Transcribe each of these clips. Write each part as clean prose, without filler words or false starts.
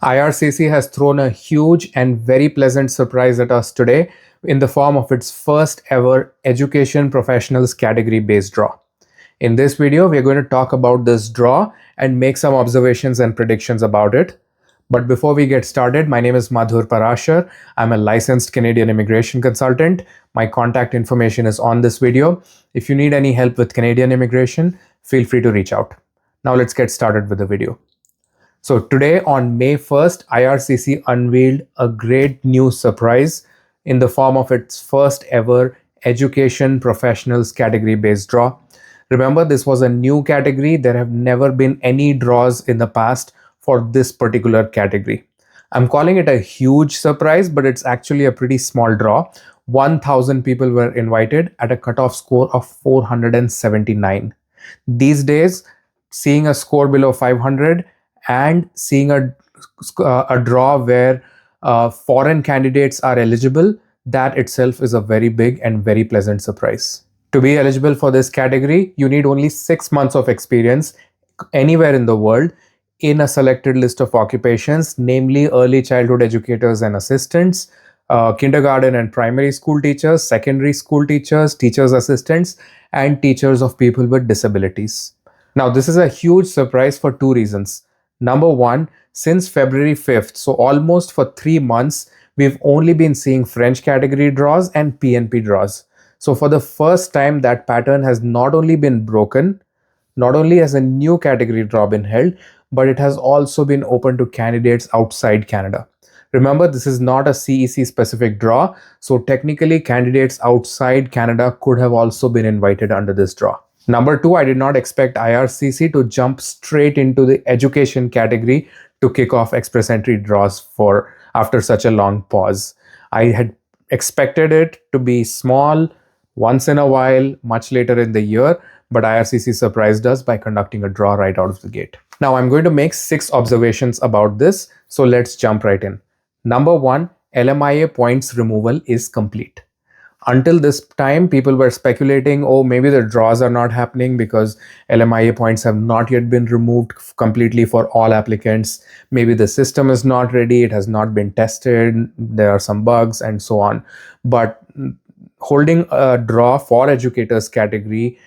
IRCC has thrown a huge and very pleasant surprise at us today in the form of its first ever Education Professionals category based draw. In this video, we are going to talk about this draw and make some observations and predictions about it. But before we get started, my name is Madhur Parashar. I'm a licensed Canadian immigration consultant. My contact information is on this video. If you need any help with Canadian immigration, feel free to reach out. Now let's get started with the video. So today on May 1st, IRCC unveiled a great new surprise in the form of its first ever Education Professionals category based draw. Remember, this was a new category. There have never been any draws in the past for this particular category. I'm calling it a huge surprise, but it's actually a pretty small draw. 1,000 people were invited at a cutoff score of 479. These days, seeing a score below 500 and seeing a draw where foreign candidates are eligible, that itself is a very big and very pleasant surprise. To be eligible for this category, you need only 6 months of experience anywhere in the world in a selected list of occupations, namely early childhood educators and assistants, kindergarten and primary school teachers, secondary school teachers, teachers assistants, and teachers of people with disabilities. Now, this is a huge surprise for two reasons. Number one, since February 5th, so almost for 3 months, we've only been seeing French category draws and PNP draws. So for the first time, that pattern has not only been broken, not only has a new category draw been held, but it has also been open to candidates outside Canada. Remember, this is not a CEC specific draw, so technically candidates outside Canada could have also been invited under this draw. Number two, I did not expect IRCC to jump straight into the education category to kick off express entry draws for after such a long pause. I had expected it to be small, once in a while, much later in the year, but IRCC surprised us by conducting a draw right out of the gate. Now I'm going to make 6 observations about this, so let's jump right in. Number one, LMIA points removal is complete. Until this time, people were speculating, oh, maybe the draws are not happening because LMIA points have not yet been removed completely for all applicants. Maybe the system is not ready, it has not been tested, there are some bugs and so on. But holding a draw for educators category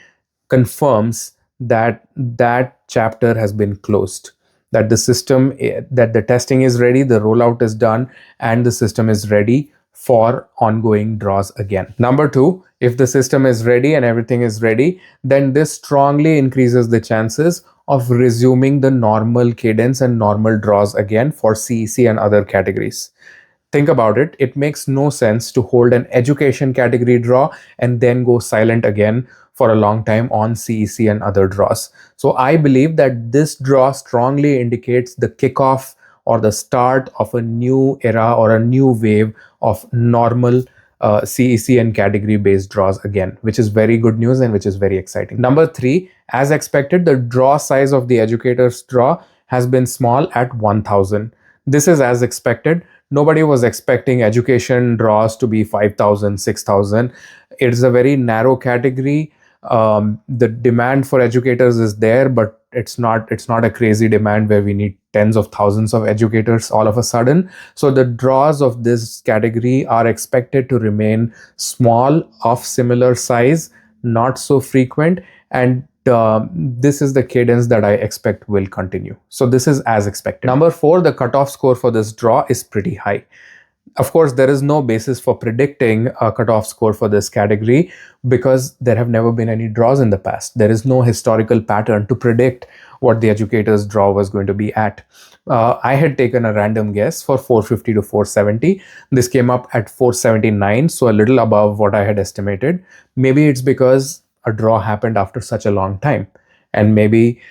confirms that that chapter has been closed, that the system, that the testing is ready, the rollout is done, and the system is ready for ongoing draws again. Number two, if the system is ready and everything is ready, then this strongly increases the chances of resuming the normal cadence and normal draws again for CEC and other categories. Think about it. It makes no sense to hold an education category draw and then go silent again for a long time on CEC and other draws. So I believe that this draw strongly indicates the kickoff or the start of a new era or a new wave of normal CEC and category based draws again, which is very good news and which is very exciting. Number three, as expected, the draw size of the educators draw has been small at 1,000. This is as expected. Nobody was expecting education draws to be 5,000, 6,000. It's a very narrow category. The demand for educators is there, but it's not a crazy demand where we need tens of thousands of educators all of a sudden. So the draws of this category are expected to remain small, of similar size, not so frequent, and this is the cadence that I expect will continue. So this is as expected. Number four, the cutoff score for this draw is pretty high. Of course, there is no basis for predicting a cutoff score for this category because there have never been any draws in the past. There is no historical pattern to predict what the educators draw was going to be at. I had taken a random guess for 450 to 470. This came up at 479, so a little above what I had estimated. Maybe it's because a draw happened after such a long time, and maybe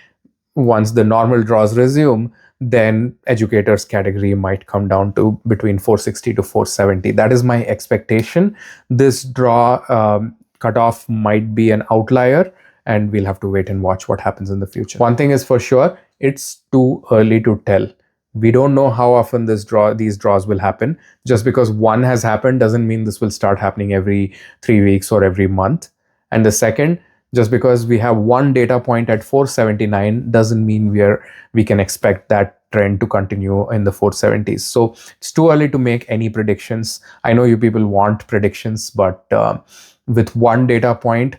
once the normal draws resume, then educators category might come down to between 460 to 470. That is my expectation. This draw cutoff might be an outlier, and we'll have to wait and watch what happens in the future. One thing is for sure, it's too early to tell. We don't know how often these draws will happen. Just because one has happened doesn't mean this will start happening every 3 weeks or every month. And the second, just because we have one data point at 479 doesn't mean we can expect that trend to continue in the 470s. So it's too early to make any predictions. I know you people want predictions, but with one data point,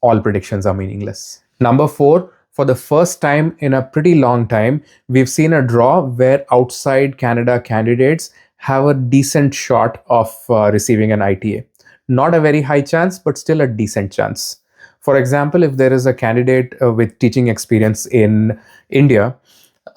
all predictions are meaningless. Number 4, for the first time in a pretty long time, we've seen a draw where outside Canada candidates have a decent shot of receiving an ITA. Not a very high chance, but still a decent chance. For example, if there is a candidate with teaching experience in India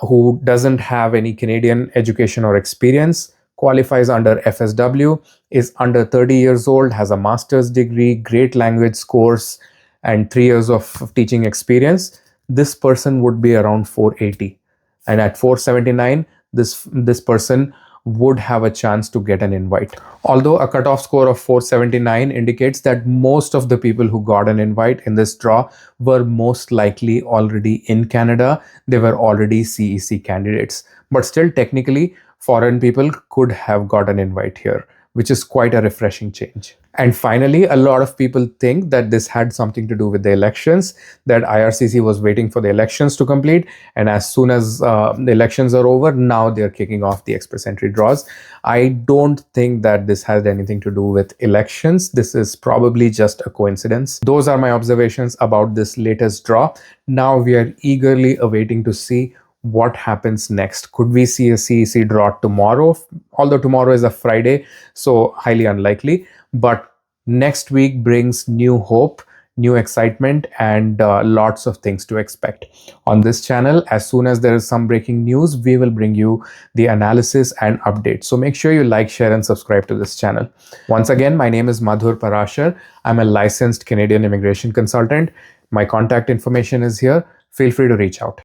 who doesn't have any Canadian education or experience, qualifies under FSW, is under 30 years old, has a master's degree, great language scores, and 3 years of teaching experience, this person would be around 480. And at 479, this person would have a chance to get an invite. Although a cutoff score of 479 indicates that most of the people who got an invite in this draw were most likely already in Canada. They were already CEC candidates. But still, technically, foreign people could have got an invite here, which is quite a refreshing change. And finally, a lot of people think that this had something to do with the elections, that IRCC was waiting for the elections to complete, and as soon as the elections are over, now they're kicking off the express entry draws. I don't think that this has anything to do with elections. This is probably just a coincidence. Those are my observations about this latest draw. Now we are eagerly awaiting to see what happens next. Could we see a CEC draw tomorrow? Although tomorrow is a Friday, so highly unlikely. But next week brings new hope, new excitement, and lots of things to expect. On this channel, as soon as there is some breaking news, we will bring you the analysis and updates. So make sure you like, share, and subscribe to this channel. Once again, my name is Madhur Parashar. I'm a licensed Canadian immigration consultant. My contact information is here. Feel free to reach out.